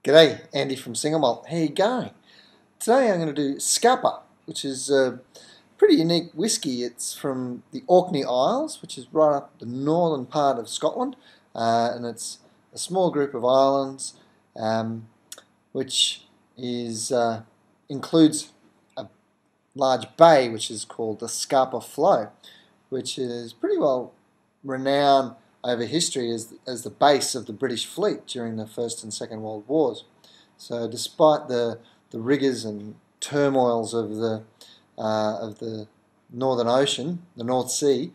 G'day, Andy from Single Malt. How you going? Today I'm going to do Scapa, which is a pretty unique whiskey. It's from the Orkney Isles, which is right up the northern part of Scotland, and it's a small group of islands, which is includes a large bay, which is called the Scapa Flow, which is pretty well renowned over history as the base of the British fleet during the First and Second World Wars. So despite the rigours and turmoils of the Northern Ocean, the North Sea,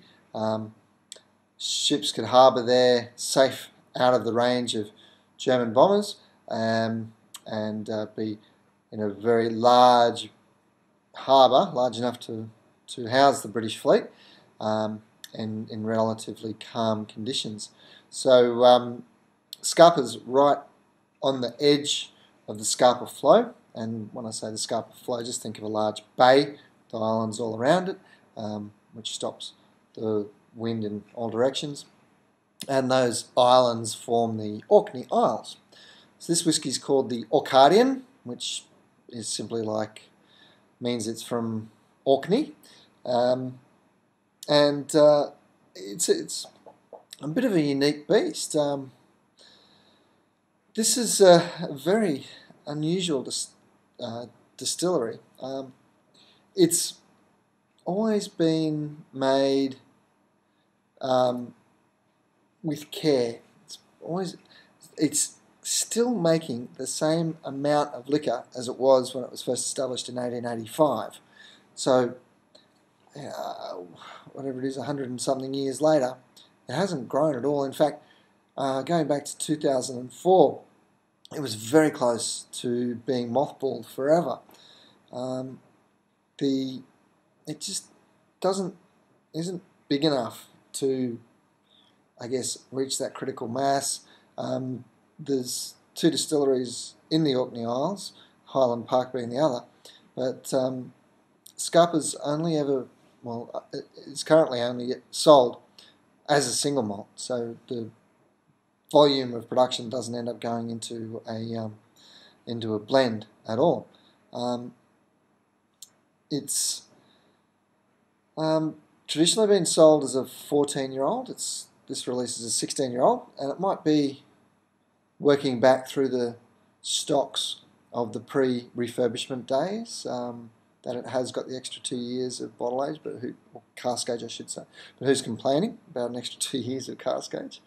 ships could harbour there safe out of the range of German bombers, and be in a very large harbour, large enough to house the British fleet, and in relatively calm conditions. So Scapa's right on the edge of the Scapa Flow, and when I say the Scapa Flow, just think of a large bay, the islands all around it, which stops the wind in all directions, and those islands form the Orkney Isles. So this whiskey is called the Orcadian, which is simply means it's from Orkney. And it's a bit of a unique beast. This is a very unusual distillery. It's always been made with care. It's still making the same amount of liquor as it was when it was first established in 1885. So whatever it is, 100 and something years later, it hasn't grown at all. In fact, going back to 2004, it was very close to being mothballed forever. It just isn't big enough to, I guess, reach that critical mass. There's two distilleries in the Orkney Isles, Highland Park being the other, but Scapa's only ever, it's currently only sold as a single malt, so the volume of production doesn't end up going into a blend at all. It's traditionally been sold as a 14-year-old. This release is a 16-year-old, and it might be working back through the stocks of the pre-refurbishment days, that it has got the extra 2 years of bottle age, or cask age I should say, but who's complaining about an extra 2 years of cask age?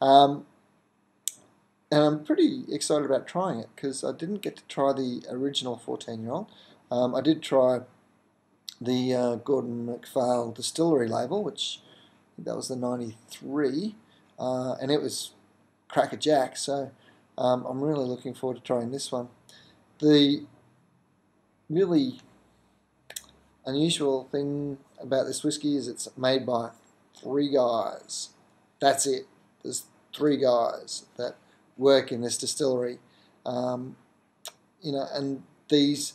And I'm pretty excited about trying it, because I didn't get to try the original 14-year-old. I did try the Gordon MacPhail distillery label, which I think that was the 93, and it was crackerjack, so I'm really looking forward to trying this one. The really unusual thing about this whiskey is it's made by 3 guys. That's it. There's 3 guys that work in this distillery, and these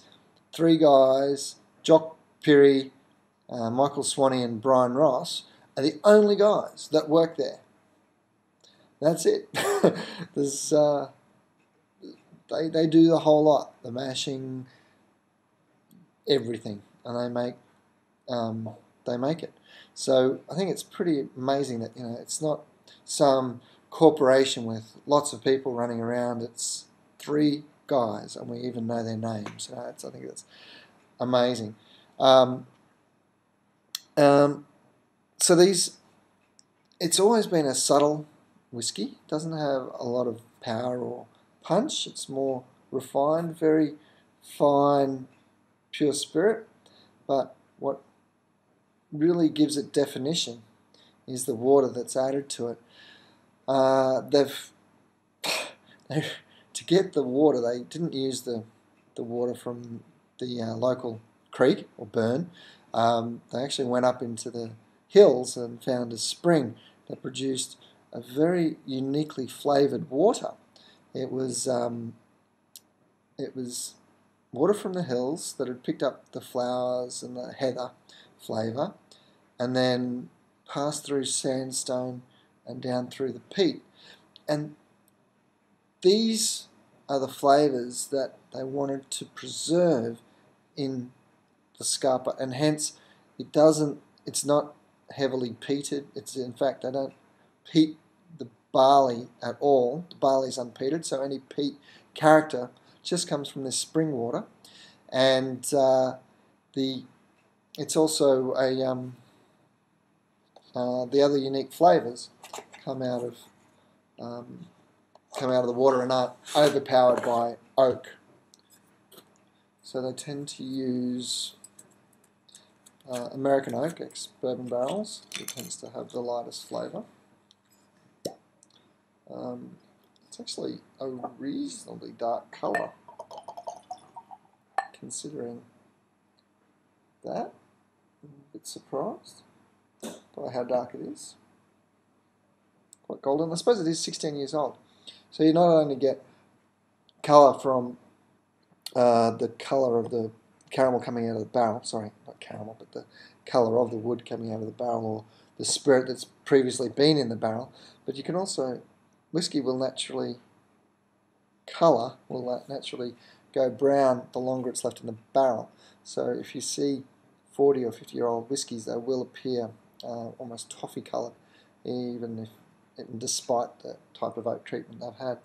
3 guys, Jock Pirrie, Michael Swanee, and Brian Ross, are the only guys that work there. That's it. There's they do the whole lot, the mashing, everything, and they make it. So I think it's pretty amazing that it's not some corporation with lots of people running around. It's 3 guys, and we even know their names. I think that's amazing. So it's always been a subtle whiskey. It doesn't have a lot of power or punch. It's more refined, very fine, pure spirit. But what really gives it definition is the water that's added to it. To get the water, they didn't use the water from the local creek or burn. They actually went up into the hills and found a spring that produced a very uniquely flavoured water. It was water from the hills that had picked up the flowers and the heather flavour, and then passed through sandstone and down through the peat. And these are the flavours that they wanted to preserve in the Scapa, and hence it's not heavily peated. It's, in fact, they don't peat the barley at all. The barley's unpeated, so any peat character just comes from this spring water. And it's also the other unique flavours come out of the water and aren't overpowered by oak. So they tend to use American oak, ex-bourbon barrels. It tends to have the lightest flavour. It's actually a reasonably dark colour, considering that. I'm a bit surprised by how dark it is. Quite golden. I suppose it is 16 years old. So you not only get colour from the colour of the caramel coming out of the barrel, sorry, not caramel, but the colour of the wood coming out of the barrel, or the spirit that's previously been in the barrel, but you can also, whiskey will naturally naturally go brown the longer it's left in the barrel. So if you see 40 or 50-year-old whiskies, they will appear almost toffee coloured, despite the type of oak treatment they've had.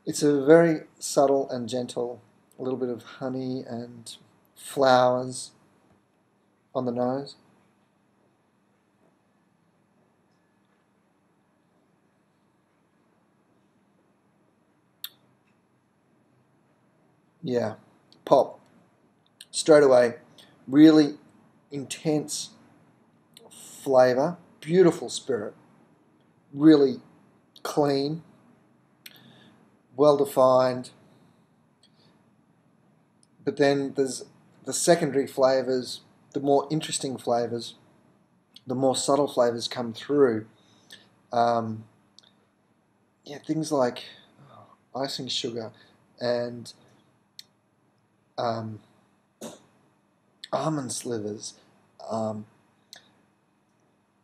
It's a very subtle and gentle, a little bit of honey and flowers on the nose. Yeah, pop. Straight away, really intense flavour, beautiful spirit, really clean, well defined. But then there's the secondary flavours, the more interesting flavours, the more subtle flavours come through. Things like icing sugar and almond slivers,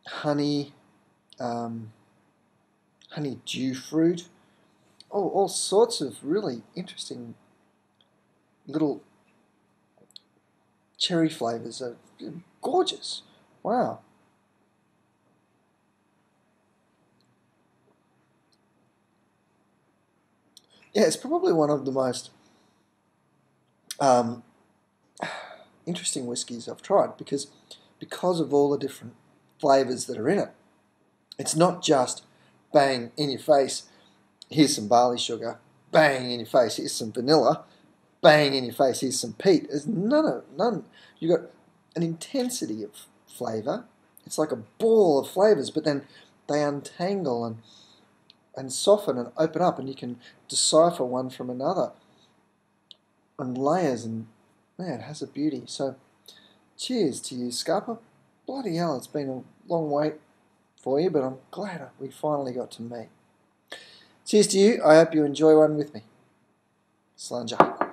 honey, honey dew fruit, all sorts of really interesting little cherry flavours are gorgeous. Wow. Yeah, it's probably one of the most interesting whiskies I've tried because of all the different flavours that are in it. It's not just bang in your face, here's some barley sugar, bang in your face, here's some vanilla, bang in your face, here's some peat. There's none. You've got an intensity of flavour. It's like a ball of flavours, but then they untangle and soften and open up, and you can decipher one from another. And layers, and man, it has a beauty. So cheers to you, Scapa. Bloody hell, it's been a long wait for you, but I'm glad we finally got to meet. Cheers to you. I hope you enjoy one with me. Slanja.